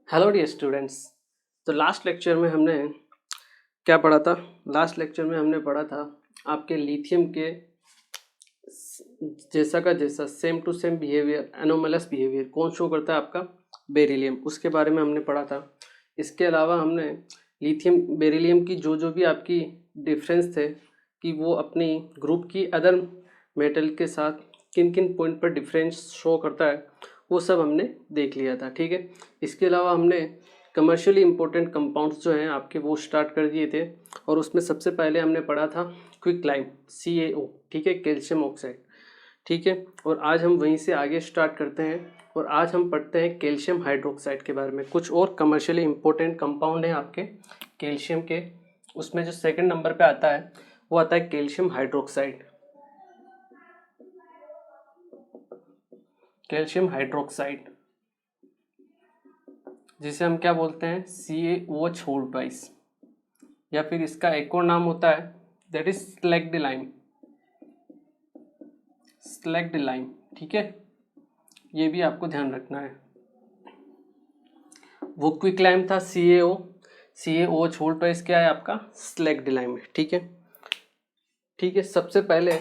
Hello dear students. तो last lecture में हमने क्या पढ़ा था? लास्ट लेक्चर में हमने पढ़ा था आपके लिथियम के जैसा का जैसा same to same behaviour, anomalous behaviour कौन शो करता है? आपका बेरिलियम। उसके बारे में हमने पढ़ा था। इसके अलावा हमने लिथियम बेरिलियम की जो भी आपकी डिफरेंस थे कि वो अपनी ग्रुप की अदर मेटल के साथ किन किन पॉइंट पर डिफरेंस शो करता है, वो सब हमने देख लिया था। ठीक है। इसके अलावा हमने कमर्शियली इम्पोर्टेंट कंपाउंड्स जो हैं आपके वो स्टार्ट कर दिए थे, और उसमें सबसे पहले हमने पढ़ा था क्विकलाइम CaO। ठीक है, कैल्शियम ऑक्साइड। ठीक है, और आज हम वहीं से आगे स्टार्ट करते हैं और आज हम पढ़ते हैं कैल्शियम हाइड्रोक्साइड के बारे में। कुछ और कमर्शियली इम्पोर्टेंट कंपाउंड हैं आपके कैल्शियम के, उसमें जो सेकंड नंबर पे आता है वो आता है कैल्शियम हाइड्रोक्साइड। कैल्शियम हाइड्रोक्साइड जिसे हम क्या बोलते हैं CaOH होल ट्वाइस, या फिर इसका एक और नाम होता है दैट इज स्लैग्डिलाइम। स्लैग्डिलाइम, ठीक है, ये भी आपको ध्यान रखना है। वो क्विकलाइम था CaOH होल ट्वाइस क्या है आपका? स्लैग्डिलाइम है। ठीक है, ठीक है। सबसे पहले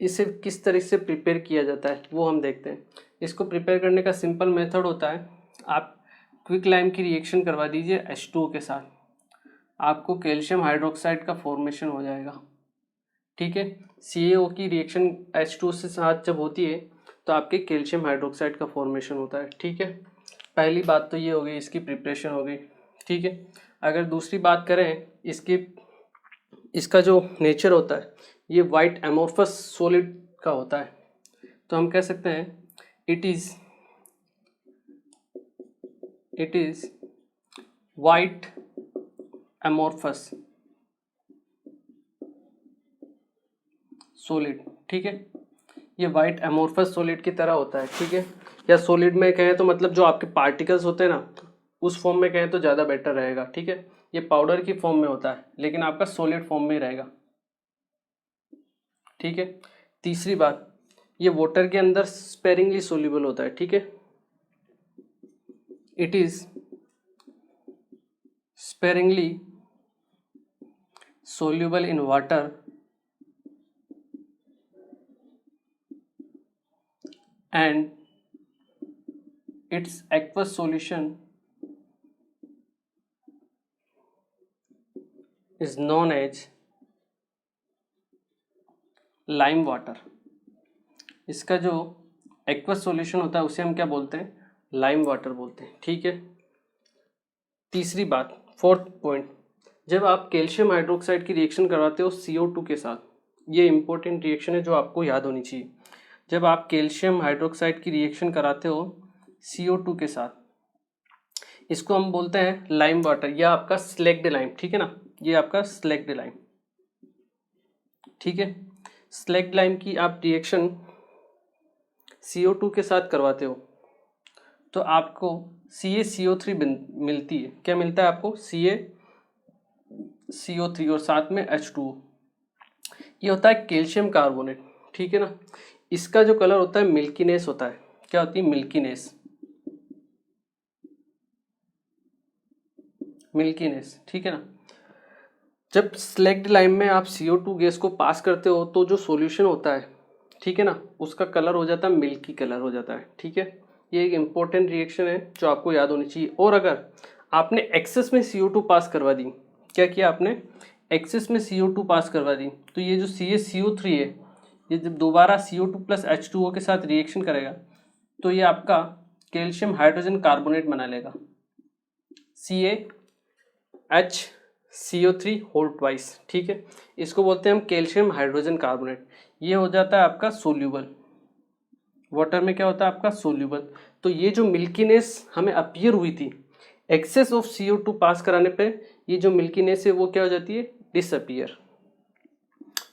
इसे किस तरह से प्रिपेयर किया जाता है वो हम देखते हैं। इसको प्रिपेयर करने का सिंपल मेथड होता है, आप क्विकलाइम की रिएक्शन करवा दीजिए H2O के साथ, आपको कैल्शियम हाइड्रोक्साइड का फॉर्मेशन हो जाएगा। ठीक है, CaO की रिएक्शन H2O से साथ जब होती है तो आपके कैल्शियम हाइड्रोक्साइड का फॉर्मेशन होता है। ठीक है, पहली बात तो ये हो गई, इसकी प्रिपरेशन हो गई। ठीक है, अगर दूसरी बात करें इसका जो नेचर होता है ये वाइट एमोर्फस सॉलिड का होता है, तो हम कह सकते हैं it is white amorphous solid. ठीक है, ये वाइट एमोर्फस सॉलिड की तरह होता है। ठीक है, या सॉलिड में कहें तो मतलब जो आपके पार्टिकल्स होते हैं ना, उस फॉर्म में कहें तो ज़्यादा बेटर रहेगा। ठीक है, ये पाउडर की फॉर्म में होता है लेकिन आपका सॉलिड फॉर्म में रहेगा। ठीक है, तीसरी बात, ये वाटर के अंदर स्पेरिंगली सोल्यूबल होता है। ठीक है, it is sparingly soluble in water and its aqueous solution is known as lime water। इसका जो एक्वस सॉल्यूशन होता है उसे हम क्या बोलते हैं? लाइम वाटर बोलते हैं। ठीक है, तीसरी बात, फोर्थ पॉइंट, जब आप कैल्शियम हाइड्रोक्साइड की रिएक्शन करवाते हो CO2 के साथ, ये इंपॉर्टेंट रिएक्शन है जो आपको याद होनी चाहिए। जब आप कैल्शियम हाइड्रोक्साइड की रिएक्शन कराते हो CO2 के साथ, इसको हम बोलते हैं लाइम वाटर या आपका स्लैग्ड लाइम। ठीक है ना, ये आपका स्लैग्ड लाइम। ठीक है, स्लैग्ड लाइम की आप रिएक्शन CO2 के साथ करवाते हो तो आपको CaCO3 मिलती है। क्या मिलता है आपको? CaCO3 और साथ में H2O। ये होता है कैल्शियम कार्बोनेट। ठीक है ना, इसका जो कलर होता है मिल्कीनेस होता है। क्या होती है? मिल्कीनेस। मिल्कीनेस, ठीक है ना। जब स्लैग्ड लाइम में आप CO2 गैस को पास करते हो तो जो सॉल्यूशन होता है, ठीक है ना, उसका कलर हो जाता है मिल्की कलर हो जाता है। ठीक है, ये एक इम्पोर्टेंट रिएक्शन है जो आपको याद होनी चाहिए। और अगर आपने एक्सेस में CO2 पास करवा दी, क्या किया आपने? एक्सेस में CO2 पास करवा दी, तो ये जो CaCO3 है, ये जब दोबारा CO2 प्लस H2O के साथ रिएक्शन करेगा तो ये आपका कैल्शियम हाइड्रोजन कार्बोनेट बना लेगा, CaHCO3 होल ट्वाइस। ठीक है, इसको बोलते हैं हम कैल्शियम हाइड्रोजन कार्बोनेट। ये हो जाता है आपका सोल्यूबल, वाटर में क्या होता है आपका? सोल्यूबल। तो ये जो मिल्कीनेस हमें अपीयर हुई थी एक्सेस ऑफ CO2 पास कराने पे, ये जो मिल्कीनेस है वो क्या हो जाती है? डिसअपियर।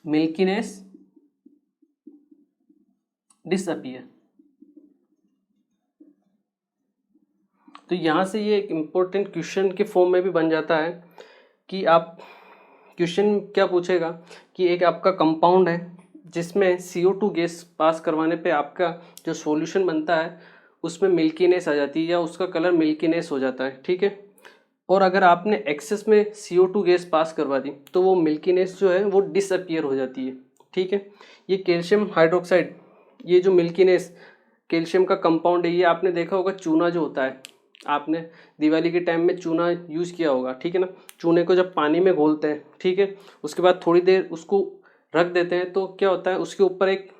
Milkiness disappear. तो यहाँ से ये एक इम्पोर्टेंट क्वेश्चन के फॉर्म में भी बन जाता है कि आप क्वेश्चन क्या पूछेगा कि एक आपका कंपाउंड है जिसमें CO2 गैस पास करवाने पे आपका जो सॉल्यूशन बनता है उसमें मिल्कीनेस आ जाती है या उसका कलर मिल्कीनेस हो जाता है, ठीक है। और अगर आपने एक्सेस में CO2 गैस पास करवा दी तो वो मिल्कीनेस जो है वो डिसअपियर हो जाती है, ठीक है। ये कैल्शियम हाइड्रोक्साइड, ये जो मिल्कीनेस कैल्शियम का कंपाउंड है, ये आपने देखा होगा चूना जो होता है, आपने दिवाली के टाइम में चूना यूज़ किया होगा, ठीक है ना। चूने को जब पानी में घोलते हैं, ठीक है, उसके बाद थोड़ी देर उसको रख देते हैं तो क्या होता है, उसके ऊपर एक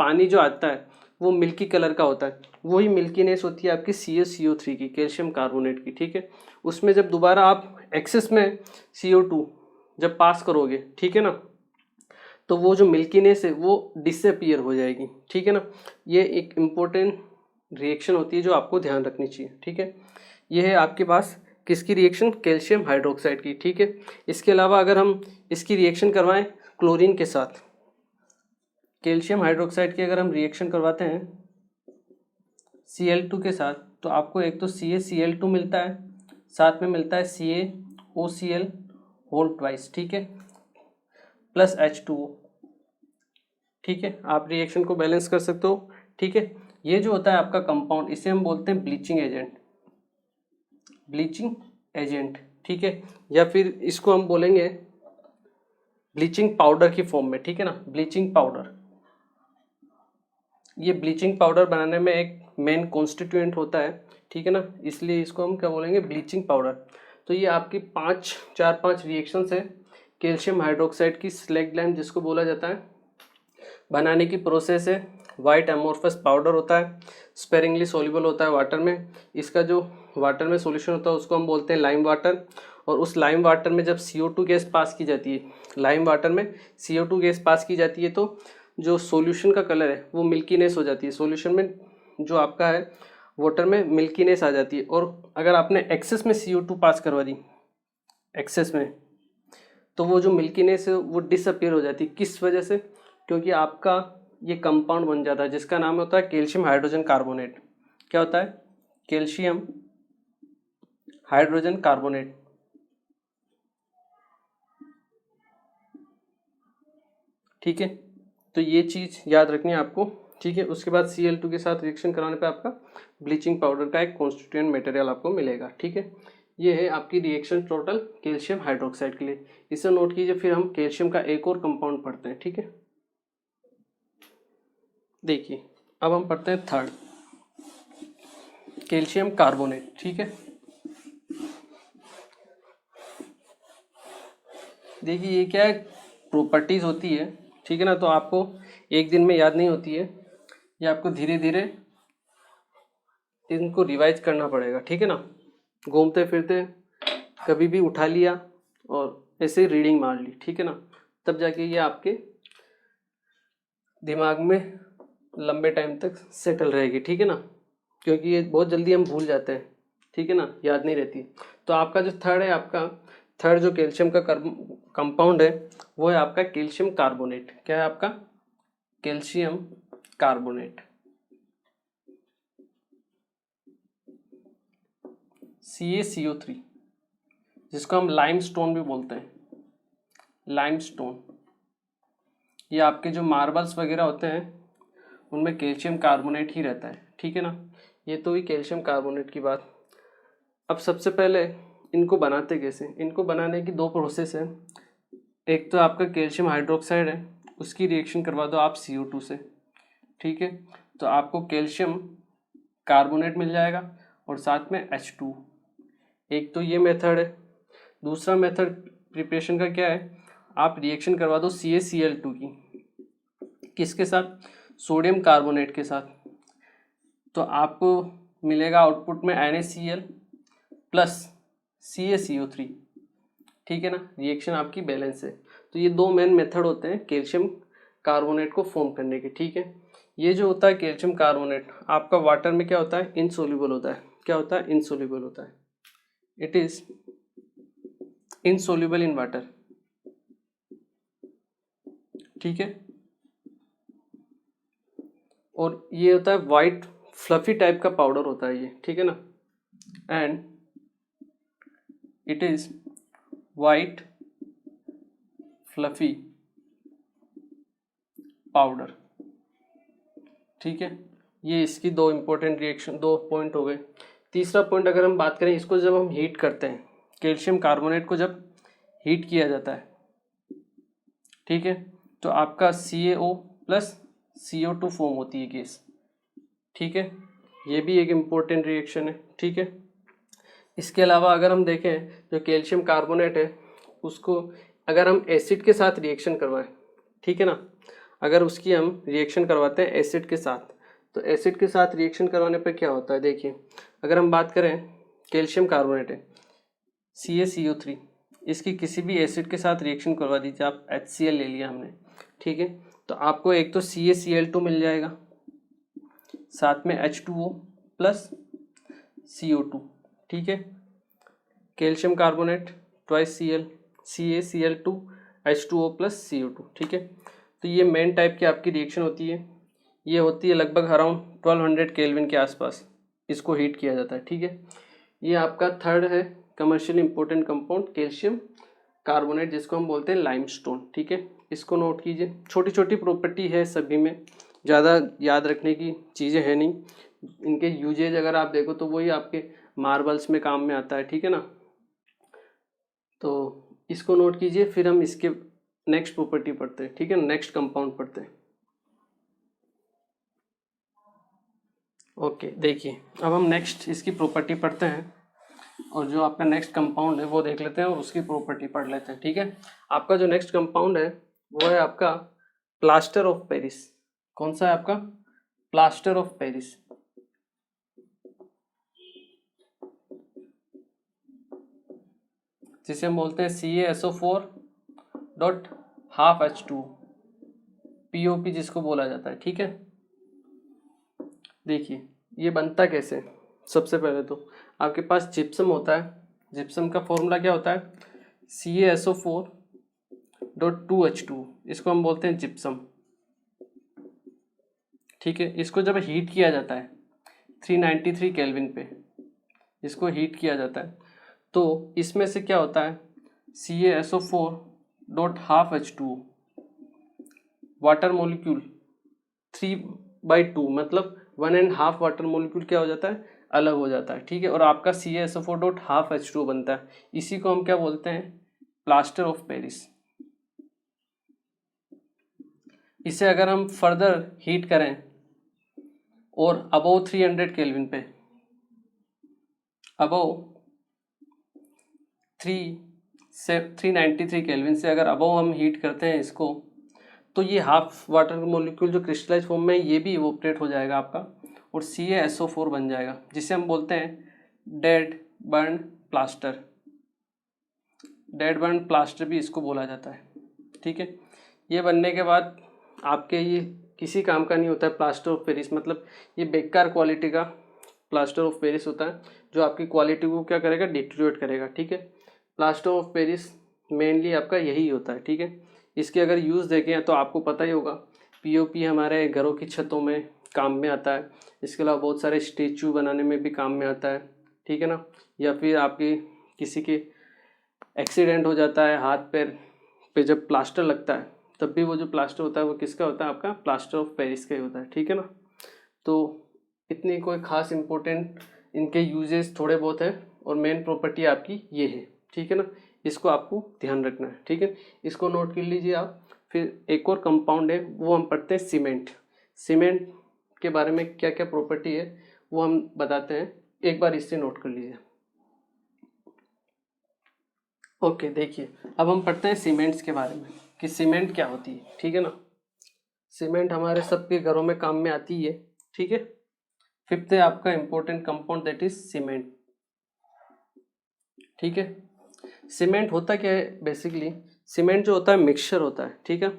पानी जो आता है वो मिल्की कलर का होता है, वही मिल्कीनेस होती है आपकी CaCO3 की, कैल्शियम कार्बोनेट की, ठीक है। उसमें जब दोबारा आप एक्सेस में CO2 जब पास करोगे, ठीक है ना, तो वो जो मिल्कीनेस है वो डिसअपियर हो जाएगी, ठीक है ना। ये एक इम्पोर्टेंट रिएक्शन होती है जो आपको ध्यान रखनी चाहिए, ठीक है। ये है आपके पास किसकी रिएक्शन, कैल्शियम हाइड्रोक्साइड की, ठीक है। इसके अलावा अगर हम इसकी रिएक्शन करवाएं क्लोरीन के साथ, कैल्शियम हाइड्रोक्साइड की अगर हम रिएक्शन करवाते हैं Cl2 के साथ, तो आपको एक तो CaCl2 मिलता है, साथ में मिलता है CaOCl होल ट्वाइस, ठीक है, प्लस H2O, ठीक है। आप रिएक्शन को बैलेंस कर सकते हो, ठीक है। ये जो होता है आपका कंपाउंड, इसे हम बोलते हैं ब्लीचिंग एजेंट, ब्लीचिंग एजेंट, ठीक है, या फिर इसको हम बोलेंगे ब्लीचिंग पाउडर की फॉर्म में, ठीक है ना, ब्लीचिंग पाउडर। ये ब्लीचिंग पाउडर बनाने में एक मेन कॉन्स्टिट्यूएंट होता है, ठीक है ना, इसलिए इसको हम क्या बोलेंगे, ब्लीचिंग पाउडर। तो ये आपकी 4-5 रिएक्शंस है कैल्शियम हाइड्रोक्साइड की स्लैग लाइम जिसको बोला जाता है, बनाने की प्रोसेस है। वाइट एमोर्फस पाउडर होता है, स्पेरिंगली सॉल्युबल होता है वाटर में। इसका जो वाटर में सॉल्यूशन होता है उसको हम बोलते हैं लाइम वाटर। और उस लाइम वाटर में जब CO2 गैस पास की जाती है, लाइम वाटर में CO2 गैस पास की जाती है तो जो सॉल्यूशन का कलर है वो मिल्कीनेस हो जाती है। सॉल्यूशन में जो आपका है वाटर में मिल्कीनेस आ जाती है। और अगर आपने एक्सेस में CO2 पास करवा दी, एक्सेस में, तो वो जो मिल्कीनेस है वो डिसअपियर हो जाती है। किस वजह से? क्योंकि आपका ये कंपाउंड बन जाता है जिसका नाम होता है कैल्शियम हाइड्रोजन कार्बोनेट। क्या होता है? Calcium hydrogen carbonate. ठीक है, तो ये चीज़ याद रखनी है आपको, ठीक है। उसके बाद Cl2 के साथ रिएक्शन कराने पे आपका ब्लीचिंग पाउडर का एक कॉन्स्टिट्यूएंट मटेरियल आपको मिलेगा, ठीक है। ये है आपकी रिएक्शन टोटल कैल्शियम हाइड्रोक्साइड के लिए। इसे नोट कीजिए। फिर हम कैल्शियम का एक और कंपाउंड पढ़ते हैं, ठीक है। देखिए, अब हम पढ़ते हैं थर्ड, कैल्शियम कार्बोनेट, ठीक है। देखिए ये क्या है, प्रॉपर्टीज होती है, ठीक है ना, तो आपको एक दिन में याद नहीं होती है, ये आपको धीरे धीरे इनको रिवाइज करना पड़ेगा, ठीक है ना। घूमते फिरते कभी भी उठा लिया और ऐसे रीडिंग मार ली, ठीक है ना, तब जाके ये आपके दिमाग में लंबे टाइम तक सेटल रहेगी, ठीक है ना, क्योंकि ये बहुत जल्दी हम भूल जाते हैं, ठीक है ना, याद नहीं रहती। तो आपका जो थर्ड है, आपका थर्ड जो कैल्शियम का कंपाउंड है वो है आपका कैल्शियम कार्बोनेट। क्या है आपका? कैल्शियम कार्बोनेट, CaCO3, जिसको हम लाइमस्टोन भी बोलते हैं, लाइमस्टोन। ये आपके जो मार्बल्स वगैरह होते हैं उनमें कैल्शियम कार्बोनेट ही रहता है, ठीक है ना। ये तो हुई कैल्शियम कार्बोनेट की बात। अब सबसे पहले इनको बनाते कैसे? इनको बनाने की दो प्रोसेस है। एक तो आपका कैल्शियम हाइड्रोक्साइड है, उसकी रिएक्शन करवा दो आप CO2 से, ठीक है, तो आपको कैल्शियम कार्बोनेट मिल जाएगा और साथ में H2। एक तो ये मेथड है। दूसरा मेथड प्रिपरेशन का क्या है, आप रिएक्शन करवा दो CaCl2 की, किसके साथ? सोडियम कार्बोनेट के साथ, तो आपको मिलेगा आउटपुट में NaCl प्लस CaCO3, ठीक है ना। रिएक्शन आपकी बैलेंस है। तो ये दो मेन मेथड होते हैं कैल्शियम कार्बोनेट को फॉर्म करने के, ठीक है। ये जो होता है कैल्शियम कार्बोनेट आपका वाटर में क्या होता है? इनसोल्यूबल होता है। क्या होता है? इनसोल्यूबल होता है। It is insoluble in water, ठीक है। और ये होता है वाइट फ्लफी टाइप का पाउडर होता है ये, ठीक है ना। And it is white fluffy powder, ठीक है। ये इसकी दो इम्पोर्टेंट रिएक्शन, दो पॉइंट हो गए। तीसरा पॉइंट अगर हम बात करें, इसको जब हम हीट करते हैं, कैल्शियम कार्बोनेट को जब हीट किया जाता है, ठीक है, तो आपका CaO प्लस CO2 फॉर्म होती है गैस, ठीक है। ये भी एक इम्पोर्टेंट रिएक्शन है, ठीक है। इसके अलावा अगर हम देखें, जो कैल्शियम कार्बोनेट है उसको अगर हम एसिड के साथ रिएक्शन करवाएं, ठीक है ना, अगर उसकी हम रिएक्शन करवाते हैं एसिड के साथ, तो एसिड के साथ रिएक्शन करवाने पर क्या होता है, देखिए अगर हम बात करें कैल्शियम कार्बोनेट है CaCO3, इसकी किसी भी एसिड के साथ रिएक्शन करवा दीजिए आप, HCl ले लिया हमने, ठीक है, तो आपको एक तो CaCl2 मिल जाएगा, साथ में H2O प्लस CO2, ठीक है, calcium carbonate twice Cl, CaCl2 H2O plus CO2, ठीक है। तो ये मेन टाइप की आपकी रिएक्शन होती है, ये होती है लगभग अराउंड 1200 केल्विन के आसपास, इसको हीट किया जाता है, ठीक है। ये आपका थर्ड है commercially important compound calcium carbonate, जिसको हम बोलते हैं लाइमस्टोन, ठीक है, इसको नोट कीजिए। छोटी छोटी प्रॉपर्टी है सभी में, ज़्यादा याद रखने की चीज़ें हैं नहीं, इनके यूजेज अगर आप देखो तो वही आपके मार्बल्स में काम में आता है, ठीक है ना, तो इसको नोट कीजिए। फिर हम इसके नेक्स्ट प्रॉपर्टी पढ़ते हैं, ठीक है, नेक्स्ट कंपाउंड पढ़ते हैं। ओके, देखिए अब हम नेक्स्ट इसकी प्रॉपर्टी पढ़ते हैं, और जो आपका नेक्स्ट कंपाउंड है वो देख लेते हैं और उसकी प्रॉपर्टी पढ़ लेते हैं, ठीक है। आपका जो नेक्स्ट कंपाउंड है वो है आपका प्लास्टर ऑफ पेरिस। कौन सा है आपका? Plaster of Paris. जिसे हम बोलते हैं CaSO4 dot half H2, POP जिसको बोला जाता है, ठीक है। देखिए ये बनता कैसे, सबसे पहले तो आपके पास जिप्सम होता है, जिप्सम का फॉर्मूला क्या होता है, CaSO4 डॉट 2H2, इसको हम बोलते हैं जिप्सम, ठीक है। इसको जब हीट किया जाता है 393 केल्विन पे, इसको हीट किया जाता है, तो इसमें से क्या होता है, CaSO4 dot half H2, water molecule 3/2, मतलब 1.5 वाटर मोलिक्यूल क्या हो जाता है, अलग हो जाता है, ठीक है, और आपका CaSO4 डॉट हाफ H2 बनता है। इसी को हम क्या बोलते हैं, प्लास्टर ऑफ पेरिस। इसे अगर हम फर्दर हीट करें और अबव 300 केल्विन पे, अबव 393 केल्विन से अगर अबव हम हीट करते हैं इसको, तो ये हाफ वाटर मोलिक्यूल जो क्रिस्टलाइज फॉर्म में ये भी इवोपरेट हो जाएगा आपका, और CaSO4 बन जाएगा, जिसे हम बोलते हैं dead burn plaster. Dead burn plaster भी इसको बोला जाता है, ठीक है। ये बनने के बाद आपके ये किसी काम का नहीं होता है प्लास्टर ऑफ पेरिस, मतलब ये बेकार क्वालिटी का प्लास्टर ऑफ पेरिस होता है, जो आपकी क्वालिटी को क्या करेगा, डिटेरियोरेट करेगा, ठीक है। प्लास्टर ऑफ पेरिस मेनली आपका यही होता है, ठीक है। इसके अगर यूज़ देखें तो आपको पता ही होगा, POP हमारे घरों की छतों में काम में आता है, इसके अलावा बहुत सारे स्टेचू बनाने में भी काम में आता है, ठीक है ना, या फिर आपकी किसी के एक्सीडेंट हो जाता है हाथ पैर पे, जब प्लास्टर लगता है तब भी वो जो प्लास्टर होता है वो किसका होता है, आपका प्लास्टर ऑफ पेरिस का ही होता है, ठीक है ना। तो इतनी कोई खास इम्पोर्टेंट इनके यूजेस थोड़े बहुत हैं, और मेन प्रॉपर्टी आपकी ये है, ठीक है ना, इसको आपको ध्यान रखना है, ठीक है, इसको नोट कर लीजिए आप। फिर एक और कंपाउंड है वो हम पढ़ते हैं सीमेंट। सीमेंट के बारे में क्या क्या प्रॉपर्टी है वो हम बताते हैं, एक बार इससे नोट कर लीजिए। ओके, देखिए अब हम पढ़ते हैं सीमेंट्स के बारे में कि सीमेंट क्या होती है, ठीक है ना। सीमेंट हमारे सबके घरों में काम में आती है, ठीक है। फिफ्थ है आपका important compound, that is cement, ठीक है। सीमेंट होता क्या है बेसिकली, सीमेंट जो होता है मिक्सचर होता है, ठीक है,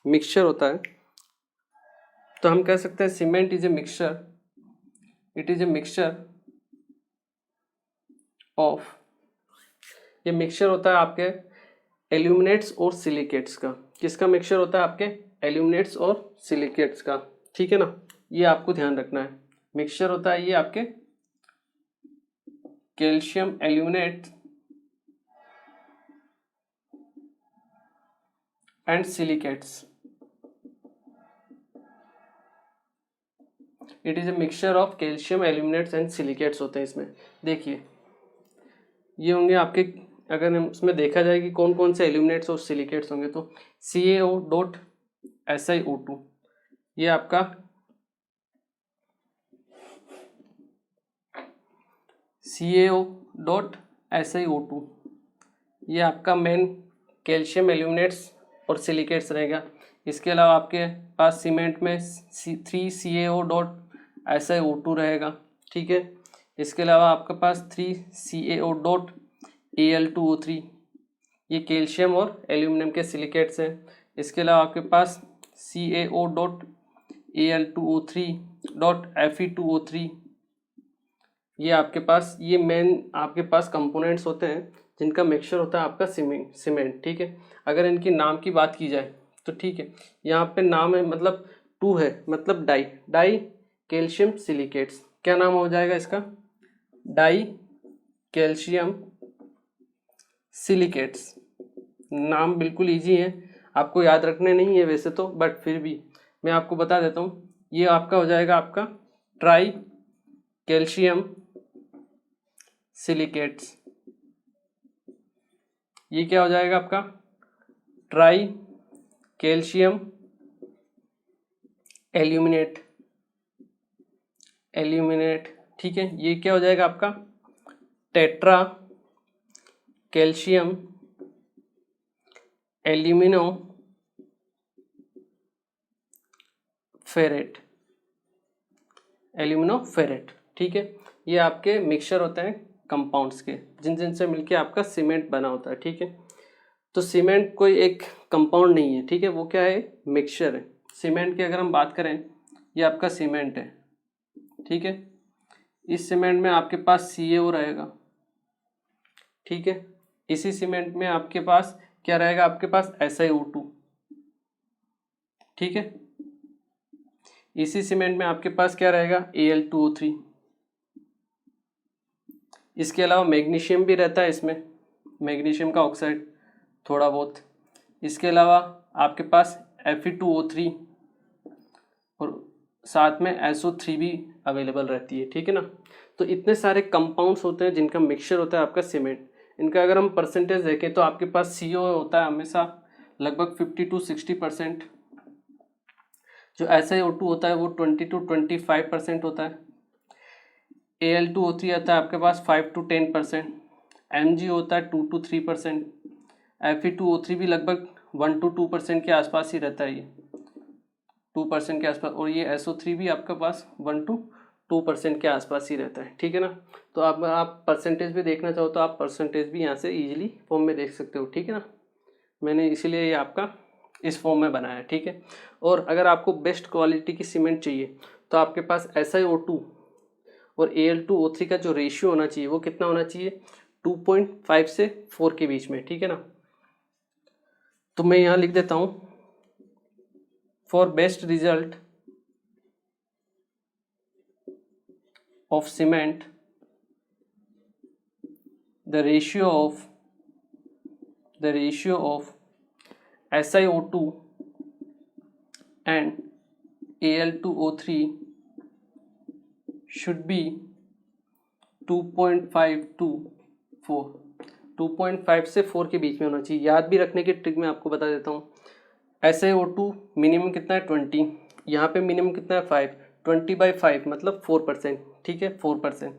मिक्सचर होता है। तो हम कह सकते हैं cement is a mixture, it is a mixture of, ये मिक्सचर होता है आपके एल्यूमिनेट्स और सिलिकेट्स का। किसका मिक्सचर होता है, आपके एल्यूमिनेट्स और सिलिकेट्स का, ठीक है ना, ये आपको ध्यान रखना है। मिक्सचर होता है ये आपके calcium aluminate and silicates, it is a mixture of calcium aluminates and silicates होते हैं इसमें। देखिए ये होंगे आपके, अगर हम इसमें देखा जाए कि कौन कौन से एल्यूमिनेट्स और सिलिकेट्स होंगे तो CaO.SiO2 ये आपका CaO.SiO2 ये आपका मेन कैल्शियम एल्यूमिनेट्स और सिलिकेट्स रहेगा। इसके अलावा आपके पास सीमेंट में 3CaO.SiO2 रहेगा, ठीक है। इसके अलावा आपके पास 3CaO.Al2O3 ये कैल्शियम और एल्यूमिनियम के सिलिकेट्स हैं। इसके अलावा आपके पास CaO.Al2O3.Fe2O3 ये आपके पास, ये मेन आपके पास कंपोनेंट्स होते हैं जिनका मिक्सचर होता है आपका सीमेंट, ठीक है। अगर इनकी नाम की बात की जाए तो ठीक है, यहाँ पे नाम है मतलब 2 है, मतलब डाई कैल्शियम सिलिकेट्स। क्या नाम हो जाएगा इसका? Die calcium silicates. नाम बिल्कुल इजी है, आपको याद रखने नहीं है वैसे तो, बट फिर भी मैं आपको बता देता हूँ। ये आपका हो जाएगा आपका ट्राई कैल्शियम सिलिकेट्स। ये क्या हो जाएगा आपका? ट्राई कैल्शियम एल्यूमिनेट, ठीक है। ये क्या हो जाएगा आपका? टेट्रा कैल्शियम एल्यूमिनो फेरेट, ठीक है। ये आपके मिक्सचर होते हैं कंपाउंड्स के, जिन से मिलके आपका सीमेंट बना होता है, ठीक है। तो सीमेंट कोई एक कंपाउंड नहीं है, ठीक है, वो क्या है? मिक्सचर है। सीमेंट की अगर हम बात करें, ये आपका सीमेंट है, ठीक है। इस सीमेंट में आपके पास CaO रहेगा, ठीक है। इसी सीमेंट में आपके पास क्या रहेगा? आपके पास SiO2, ठीक है। इसी सीमेंट में आपके पास क्या रहेगा? Al2O3। इसके अलावा मैग्नीशियम भी रहता है इसमें, मैग्नीशियम का ऑक्साइड थोड़ा बहुत। इसके अलावा आपके पास Fe2O3 और साथ में SO3 भी अवेलेबल रहती है, ठीक है ना। तो इतने सारे कंपाउंड्स होते हैं जिनका मिक्सचर होता है आपका सीमेंट। इनका अगर हम परसेंटेज देखें तो आपके पास CO होता है हमेशा लगभग 50 to 60%, जो SiO2 होता है वो 20 to 25% होता है, Al2O3 आता है आपके पास 5 to 10%, Mg होता है 2 to 3%, Fe2O3 भी लगभग 1 to 2% के आसपास ही रहता है, ये 2% के आसपास, और ये SO3 भी आपके पास 1 to 2% के आसपास ही रहता है, ठीक है ना। तो आप परसेंटेज भी देखना चाहो तो आप परसेंटेज भी यहाँ से इजीली फॉर्म में देख सकते हो, ठीक है ना। मैंने इसीलिए ये आपका इस फॉर्म में बनाया है, ठीक है। और अगर आपको बेस्ट क्वालिटी की सीमेंट चाहिए तो आपके पास SiO2 और Al2O3 का जो रेशियो होना चाहिए वो कितना होना चाहिए? 2.5 से 4 के बीच में, ठीक है ना। तो मैं यहाँ लिख देता हूँ, for best result of cement the ratio of SiO2 and Al2O3 should be 2.5 to 4, 2.5 से 4 के बीच में होना चाहिए। याद भी रखने की ट्रिक मैं आपको बता देता हूँ। SiO2 मिनिमम कितना है? 20, यहाँ पे मिनिमम कितना है? 5, 20/5 मतलब 4%, ठीक है, 4%।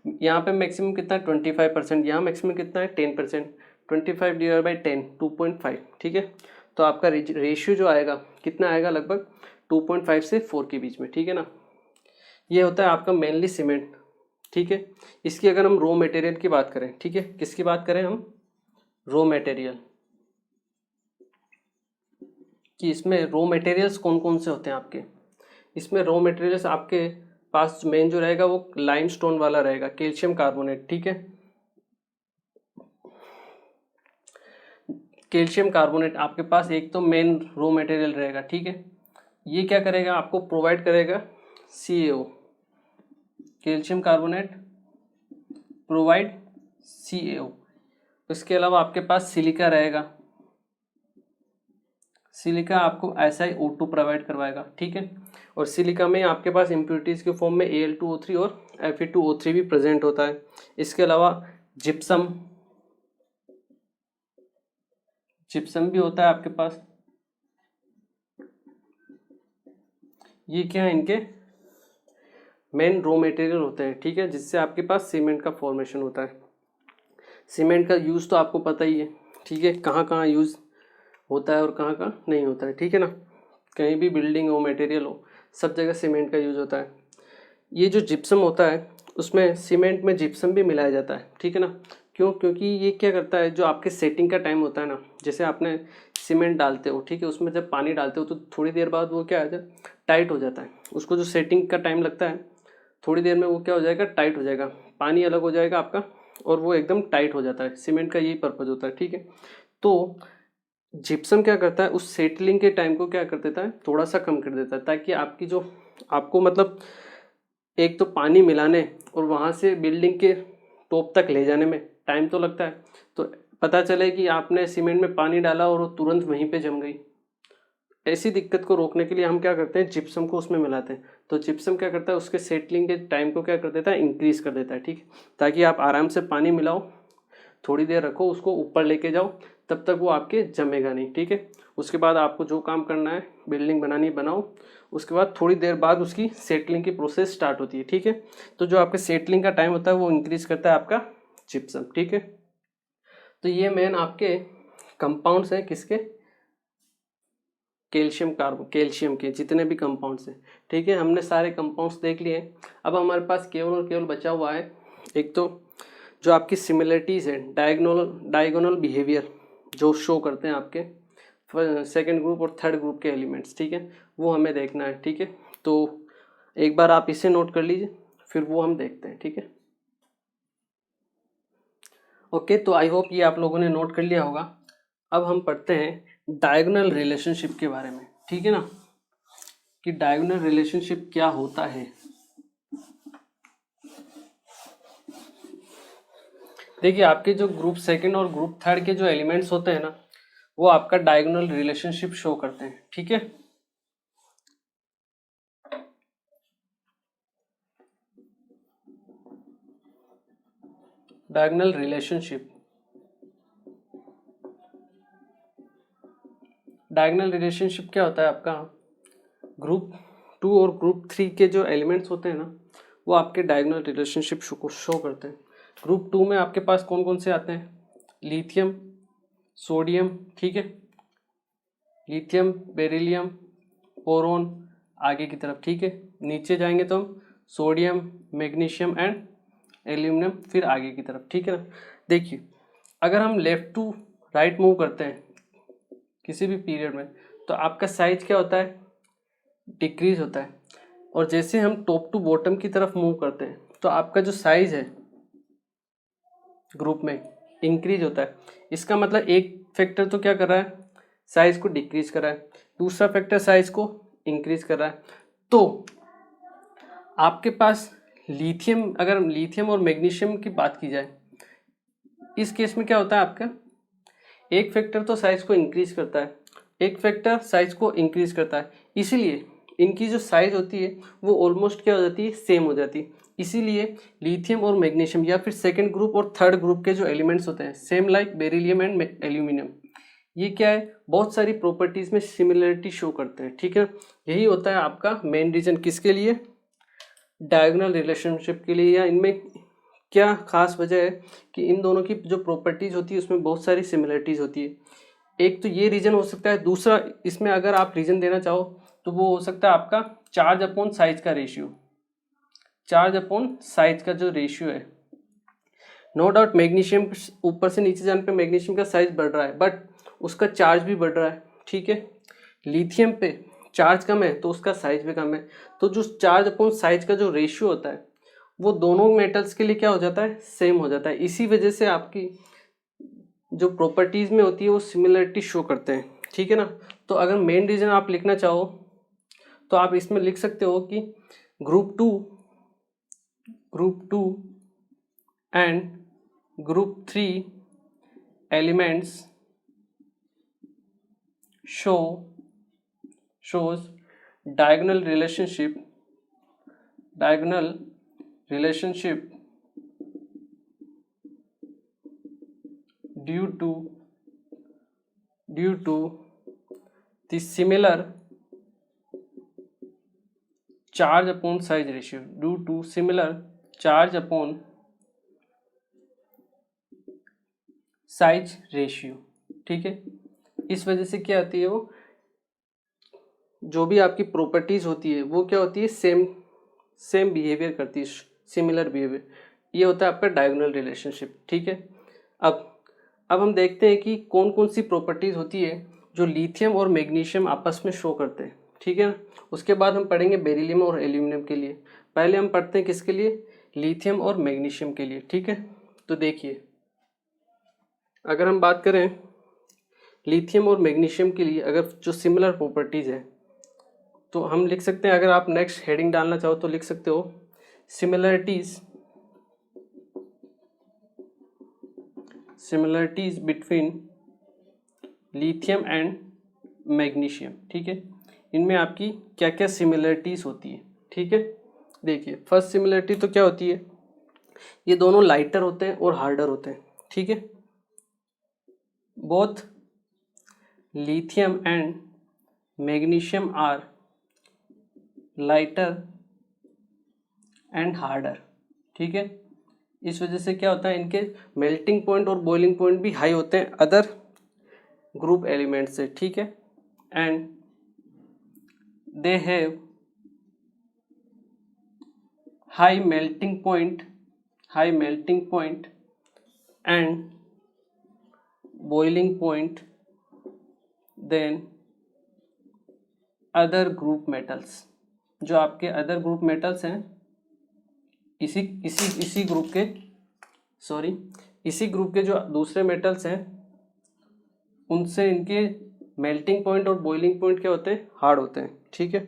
यहाँ पे मैक्सिमम कितना है? 25%, यहाँ मैक्सिमम कितना है? 10%, 25/10 2.5, ठीक है। तो आपका रेशियो जो आएगा कितना आएगा? लगभग 2.5 से 4 के बीच में, ठीक है ना। ये होता है आपका मेनली सीमेंट, ठीक है। इसकी अगर हम रॉ मटेरियल की बात करें, ठीक है, किसकी बात करें हम? रॉ मटेरियल कि इसमें रॉ मटेरियल्स कौन कौन से होते हैं आपके। इसमें रॉ मटेरियल्स आपके पास मेन जो रहेगा वो लाइमस्टोन वाला रहेगा, कैल्शियम कार्बोनेट, ठीक है। कैल्शियम कार्बोनेट आपके पास एक तो मेन रॉ मटेरियल रहेगा, ठीक है। ये क्या करेगा? आपको प्रोवाइड करेगा CaO, calcium carbonate provide CaO। इसके अलावा आपके पास सिलिका रहेगा, सिलिका आपको SiO2 प्रोवाइड करवाएगा, ठीक है। और सिलिका में आपके पास इम्प्योरिटीज़ के फॉर्म में Al2O3 और Fe2O3 भी प्रेजेंट होता है। इसके अलावा जिप्सम भी होता है आपके पास। ये क्या है, इनके मेन रॉ मटेरियल होते हैं, ठीक है, जिससे आपके पास सीमेंट का फॉर्मेशन होता है। सीमेंट का यूज़ तो आपको पता ही है, ठीक है, कहाँ कहाँ यूज़ होता है और कहाँ कहाँ नहीं होता है, ठीक है ना। कहीं भी बिल्डिंग हो, मटेरियल हो, सब जगह सीमेंट का यूज़ होता है। ये जो जिप्सम होता है उसमें सीमेंट में जिप्सम भी मिलाया जाता है, ठीक है ना। क्यों? क्योंकि ये क्या करता है, जो आपके सेटिंग का टाइम होता है ना, जैसे आपने सीमेंट डालते हो, ठीक है, उसमें जब पानी डालते हो तो थोड़ी देर बाद वो क्या है, टाइट हो जाता है। उसको जो सेटिंग का टाइम लगता है, थोड़ी देर में वो क्या हो जाएगा, टाइट हो जाएगा, पानी अलग हो जाएगा आपका और वो एकदम टाइट हो जाता है। सीमेंट का यही पर्पज़ होता है, ठीक है। तो जिप्सम क्या करता है, उस सेटलिंग के टाइम को क्या कर देता है, थोड़ा सा कम कर देता है, ताकि आपकी जो आपको मतलब एक तो पानी मिलाने और वहाँ से बिल्डिंग के टॉप तक ले जाने में टाइम तो लगता है, तो पता चले कि आपने सीमेंट में पानी डाला और वो तुरंत वहीं पे जम गई। ऐसी दिक्कत को रोकने के लिए हम क्या करते हैं, जिप्सम को उसमें मिलाते हैं। तो जिप्सम क्या करता है, उसके सेटलिंग के टाइम को क्या कर देता है, इंक्रीज कर देता है, ठीक है, ताकि आप आराम से पानी मिलाओ, थोड़ी देर रखो, उसको ऊपर लेके जाओ, तब तक वो आपके जमेगा नहीं, ठीक है। उसके बाद आपको जो काम करना है, बिल्डिंग बनानी बनाओ, उसके बाद थोड़ी देर बाद उसकी सेटलिंग की प्रोसेस स्टार्ट होती है, ठीक है। तो जो आपके सेटलिंग का टाइम होता है वो इंक्रीज करता है आपका जिप्सम, ठीक है। तो ये मेन आपके कंपाउंड्स हैं, किसके, कैल्शियम के जितने भी कंपाउंड्स हैं, ठीक है। हमने सारे कंपाउंड्स देख लिए। अब हमारे पास केवल और केवल बचा हुआ है एक तो जो आपकी सिमिलरिटीज़ है, डायगोनल बिहेवियर जो शो करते हैं आपके सेकंड ग्रुप और थर्ड ग्रुप के एलिमेंट्स, ठीक है, वो हमें देखना है, ठीक है। तो एक बार आप इसे नोट कर लीजिए, फिर वो हम देखते हैं, ठीक है। ओके, तो आई होप ये आप लोगों ने नोट कर लिया होगा। अब हम पढ़ते हैं डायगोनल रिलेशनशिप के बारे में, ठीक है ना, कि डायगोनल रिलेशनशिप क्या होता है। देखिए, आपके जो ग्रुप सेकंड और ग्रुप थर्ड के जो एलिमेंट्स होते हैं ना, वो आपका डायगोनल रिलेशनशिप शो करते हैं, ठीक है। डायगोनल रिलेशनशिप, डायगोनल रिलेशनशिप क्या होता है आपका, ग्रुप टू और ग्रुप थ्री के जो एलिमेंट्स होते हैं ना, वो आपके डायगोनल रिलेशनशिप को शो करते हैं। ग्रुप टू में आपके पास कौन कौन से आते हैं, लिथियम, सोडियम, ठीक है, लिथियम, बेरिलियम, बोरोन, आगे की तरफ, ठीक है। नीचे जाएंगे तो हम सोडियम, मैग्नीशियम एंड एल्यूमिनियम, फिर आगे की तरफ, ठीक है ना। देखिए, अगर हम लेफ्ट टू राइट मूव करते हैं किसी भी पीरियड में, तो आपका साइज क्या होता है, डिक्रीज होता है। और जैसे हम टॉप टू बॉटम की तरफ मूव करते हैं, तो आपका जो साइज है ग्रुप में इंक्रीज होता है। इसका मतलब एक फैक्टर तो क्या कर रहा है, साइज को डिक्रीज कर रहा है, दूसरा फैक्टर साइज को इंक्रीज कर रहा है। तो आपके पास लिथियम, अगर लिथियम और मैग्नीशियम की बात की जाए, इस केस में क्या होता है आपका, एक फैक्टर तो साइज को इंक्रीज करता है, एक फैक्टर साइज को इंक्रीज करता है, इसीलिए इनकी जो साइज होती है वो ऑलमोस्ट क्या हो जाती है, सेम हो जाती है। इसीलिए लिथियम और मैग्नीशियम या फिर सेकंड ग्रुप और थर्ड ग्रुप के जो एलिमेंट्स होते हैं, same like beryllium and aluminium, ये क्या है, बहुत सारी प्रॉपर्टीज में सिमिलरिटी शो करते हैं, ठीक है। यही होता है आपका मेन रीजन किसके लिए, डायगोनल रिलेशनशिप के लिए, या इनमें क्या खास वजह है कि इन दोनों की जो प्रॉपर्टीज होती है उसमें बहुत सारी सिमिलरिटीज होती है। एक तो ये रीजन हो सकता है, दूसरा इसमें अगर आप रीजन देना चाहो तो वो हो सकता है आपका चार्ज अपॉन साइज का रेशियो, चार्ज अपॉन साइज का जो रेशियो है। नो डाउट मैग्नीशियम ऊपर से नीचे जाने पे मैग्नीशियम का साइज बढ़ रहा है, बट उसका चार्ज भी बढ़ रहा है, ठीक है। लिथियम पे चार्ज कम है तो उसका साइज भी कम है। तो जो चार्ज अपॉन साइज का जो रेशियो होता है वो दोनों मेटल्स के लिए क्या हो जाता है, सेम हो जाता है। इसी वजह से आपकी जो प्रॉपर्टीज में होती है वो सिमिलरिटी शो करते हैं, ठीक है ना। तो अगर मेन रीजन आप लिखना चाहो तो आप इसमें लिख सकते हो कि group two and group three elements shows diagonal relationship due to the similar charge upon size ratio, due to similar charge upon size ratio। ठीक है, इस वजह से क्या आती है, वो जो भी आपकी प्रॉपर्टीज होती है वो क्या होती है, सेम बिहेवियर करती है, सिमिलर बिहेवियर। ये होता है आपका डायगोनल रिलेशनशिप। ठीक है, अब हम देखते हैं कि कौन कौन सी प्रॉपर्टीज होती है जो लिथियम और मैग्नीशियम आपस में शो करते हैं। ठीक है ना, उसके बाद हम पढ़ेंगे बेरिलियम और एल्यूमिनियम के लिए। पहले हम पढ़ते हैं किसके लिए, लिथियम और मैग्नीशियम के लिए। ठीक है, तो देखिए अगर हम बात करें लिथियम और मैग्नीशियम के लिए, अगर जो सिमिलर प्रॉपर्टीज है तो हम लिख सकते हैं, अगर आप नेक्स्ट हेडिंग डालना चाहो तो लिख सकते हो similarities between lithium and magnesium. ठीक है, इनमें आपकी क्या क्या सिमिलरिटीज होती है। ठीक है, देखिए फर्स्ट सिमिलरिटी तो क्या होती है, ये दोनों लाइटर होते हैं और हार्डर होते हैं। ठीक है, both lithium and magnesium are lighter and harder. ठीक है, इस वजह से क्या होता है, इनके मेल्टिंग पॉइंट और बॉइलिंग पॉइंट भी हाई होते हैं अदर ग्रुप एलिमेंट से। ठीक है, and they have high melting point and boiling point than other group metals. जो आपके अदर ग्रुप मेटल्स हैं, इसी ग्रुप के जो दूसरे मेटल्स हैं, उनसे इनके मेल्टिंग पॉइंट और बॉइलिंग पॉइंट क्या होते हैं, हार्ड होते हैं। ठीक है,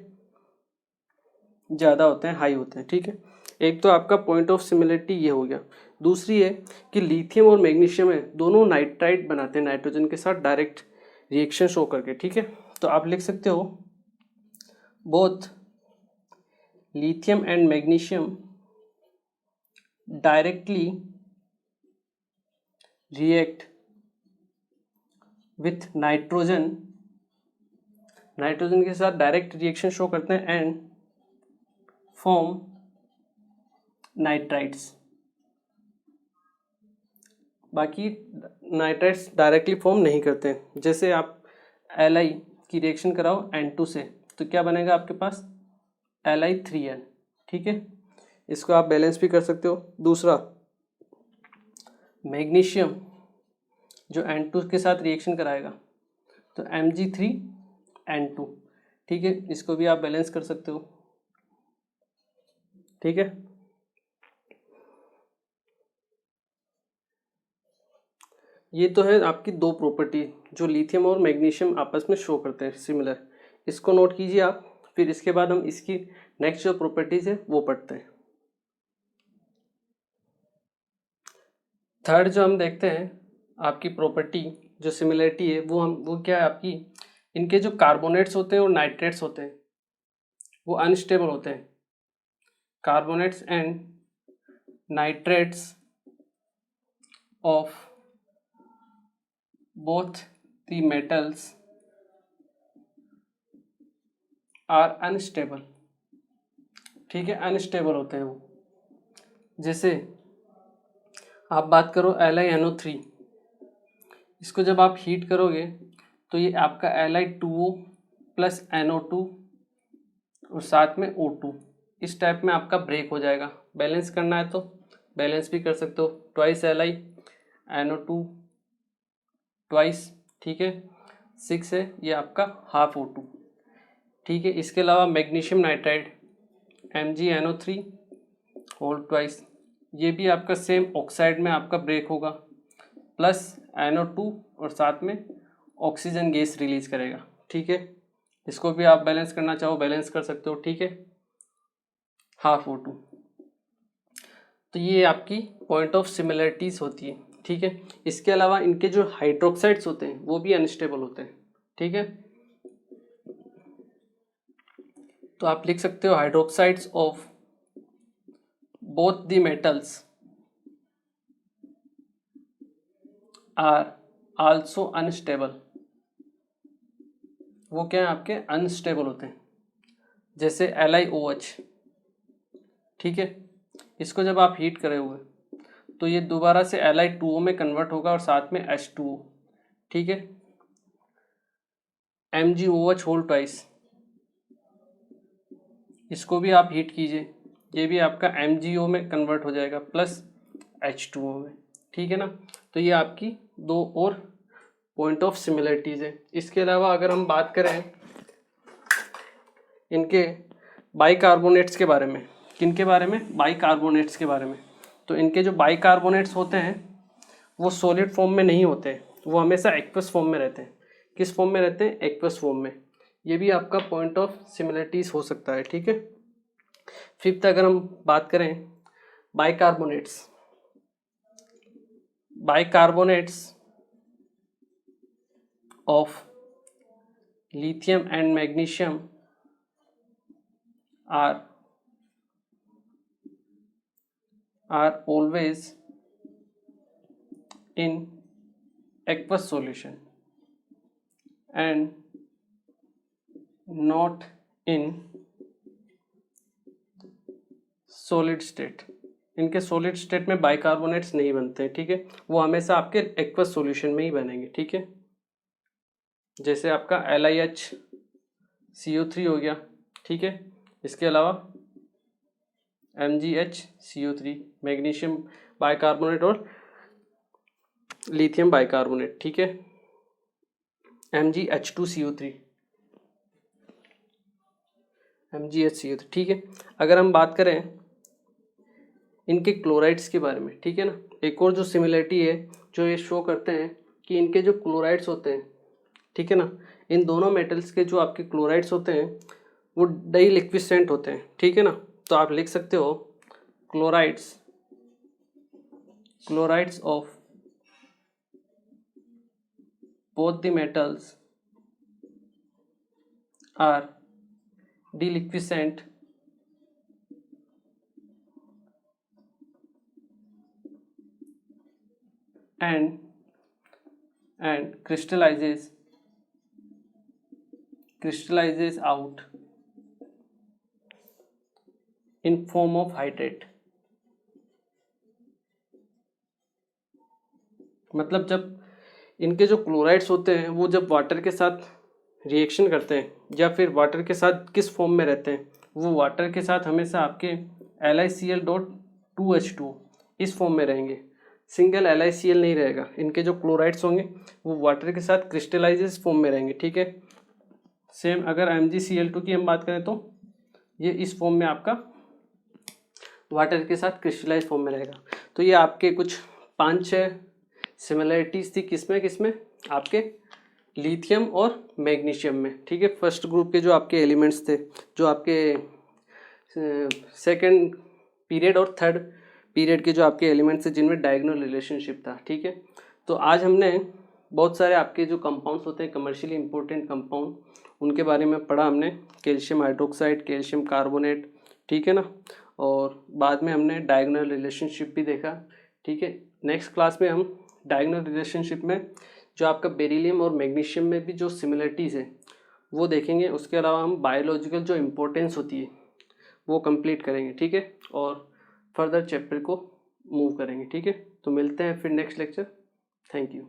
ज़्यादा होते हैं, हाई होते हैं। ठीक है, एक तो आपका पॉइंट ऑफ सिमिलरिटी ये हो गया। दूसरी है कि लिथियम और मैग्नीशियम है, दोनों नाइट्राइट बनाते हैं नाइट्रोजन के साथ डायरेक्ट रिएक्शन शो करके। ठीक है, तो आप लिख सकते हो both lithium and magnesium directly react with nitrogen के साथ डायरेक्ट रिएक्शन शो करते हैं एंड फॉर्म नाइट्राइट्स। बाकी नाइट्राइट्स डायरेक्टली फॉर्म नहीं करते हैं। जैसे आप Li की रिएक्शन कराओ N2 से तो क्या बनेगा आपके पास, Li3N। ठीक है, इसको आप बैलेंस भी कर सकते हो। दूसरा मैग्नीशियम जो N2 के साथ रिएक्शन कराएगा तो Mg3N2। ठीक है, इसको भी आप बैलेंस कर सकते हो। ठीक है, ये तो है आपकी दो प्रॉपर्टी जो लिथियम और मैग्नीशियम आपस में शो करते हैं सिमिलर। इसको नोट कीजिए आप, फिर इसके बाद हम इसकी नेक्स्ट जो प्रॉपर्टीज है वो पढ़ते हैं। थर्ड जो हम देखते हैं आपकी प्रॉपर्टी जो सिमिलरिटी है वो क्या है आपकी, इनके जो कार्बोनेट्स होते हैं और नाइट्रेट्स होते हैं वो अनस्टेबल होते हैं। Carbonates and nitrates of both the metals are unstable। ठीक है, अनस्टेबल होते हैं वो। जैसे आप बात करो LiNO3, इसको जब आप हीट करोगे तो ये आपका Li2O प्लस NO2 और साथ में O2 इस टाइप में आपका ब्रेक हो जाएगा। बैलेंस करना है तो बैलेंस भी कर सकते हो, ट्वाइस LiNO2 ट्वाइस। ठीक है, 6 है, ये आपका हाफ O2। ठीक है, इसके अलावा magnesium nitride MgNO3 whole twice, ये भी आपका सेम ऑक्साइड में आपका ब्रेक होगा, प्लस NO2 और साथ में ऑक्सीजन गैस रिलीज करेगा। ठीक है, इसको भी आप बैलेंस करना चाहो बैलेंस कर सकते हो। ठीक है, हाफ O2। तो ये आपकी पॉइंट ऑफ सिमिलरिटीज होती है। ठीक है, इसके अलावा इनके जो हाइड्रोक्साइड्स होते हैं वो भी अनस्टेबल होते हैं। ठीक है, तो आप लिख सकते हो hydroxides of both the metals are also unstable. वो क्या है आपके अनस्टेबल होते हैं, जैसे LiOH, ठीक है। इसको जब आप हीट करोगे तो ये दोबारा से Li2O में कन्वर्ट होगा और साथ में H2O, ठीक है। MgOH होल ट्वाइस, इसको भी आप हीट कीजिए, ये भी आपका MgO में कन्वर्ट हो जाएगा प्लस H2O में, ठीक है ना। तो ये आपकी दो और पॉइंट ऑफ सिमिलरिटीज है। इसके अलावा अगर हम बात करें इनके बाइकार्बोनेट्स के बारे में, किनके बारे में, बाइकार्बोनेट्स के बारे में, तो इनके जो बाइकार्बोनेट्स होते हैं वो सॉलिड फॉर्म में नहीं होते, वो हमेशा एक्वस फॉर्म में रहते हैं। किस फॉर्म में रहते हैं, एक्वस फॉर्म में। ये भी आपका पॉइंट ऑफ सिमिलरिटीज हो सकता है, ठीक है। फिफ्थ अगर हम बात करें bicarbonates, bicarbonates of lithium and magnesium are always in aqueous solution and not in solid state। इनके सॉलिड स्टेट में बाइकार्बोनेट्स नहीं बनते हैं, ठीक है। वो हमेशा आपके एक्वस सॉल्यूशन में ही बनेंगे, ठीक है। जैसे आपका LiHCO3 हो गया, ठीक है। इसके अलावा MgHCO3, मैग्नीशियम बाइकार्बोनेट और लिथियम बाइकार्बोनेट, ठीक है। MgH2CO3, MgHCO3, ठीक है। अगर हम बात करें इनके क्लोराइड्स के बारे में, ठीक है ना, एक और जो सिमिलरिटी है जो ये शो करते हैं कि इनके जो क्लोराइड्स होते हैं, ठीक है ना, इन दोनों मेटल्स के जो आपके क्लोराइड्स होते हैं वो डाइलिक्विसेंट होते हैं, ठीक है ना। तो आप लिख सकते हो chlorides of both the metals are deliquescent and crystallizes out in form of hydrate। मतलब जब इनके जो क्लोराइड्स होते हैं वो जब वाटर के साथ रिएक्शन करते हैं या फिर वाटर के साथ किस फॉर्म में रहते हैं, वो वाटर के साथ हमेशा आपके LiCl.2H2 इस फॉर्म में रहेंगे, सिंगल LiCl नहीं रहेगा। इनके जो क्लोराइड्स होंगे वो वाटर के साथ क्रिस्टलाइजेस फॉर्म में रहेंगे, ठीक है। सेम अगर MgCl2 की हम बात करें तो ये इस फॉर्म में आपका वाटर के साथ क्रिस्टलाइज फॉर्म में रहेगा। तो ये आपके कुछ 5-6 सिमिलरिटीज थी, किसमें आपके लिथियम और मैग्नीशियम में, ठीक है। फर्स्ट ग्रुप के जो आपके एलिमेंट्स थे, जो आपके सेकंड पीरियड और थर्ड पीरियड के जो आपके एलिमेंट्स थे जिनमें डायगोनल रिलेशनशिप था, ठीक है। तो आज हमने बहुत सारे आपके जो कंपाउंड्स होते हैं कमर्शियली इंपॉर्टेंट कंपाउंड, उनके बारे में पढ़ा हमने। कैल्शियम हाइड्रोक्साइड, कैल्शियम कार्बोनेट, ठीक है ना, और बाद में हमने डायगोनल रिलेशनशिप भी देखा, ठीक है। नेक्स्ट क्लास में हम डायगोनल रिलेशनशिप में जो आपका बेरिलियम और मैग्नीशियम में भी जो सिमिलरिटीज़ है वो देखेंगे। उसके अलावा हम बायोलॉजिकल जो इम्पोर्टेंस होती है वो कंप्लीट करेंगे, ठीक है, और फर्दर चैप्टर को मूव करेंगे, ठीक है। तो मिलते हैं फिर नेक्स्ट लेक्चर। Thank you.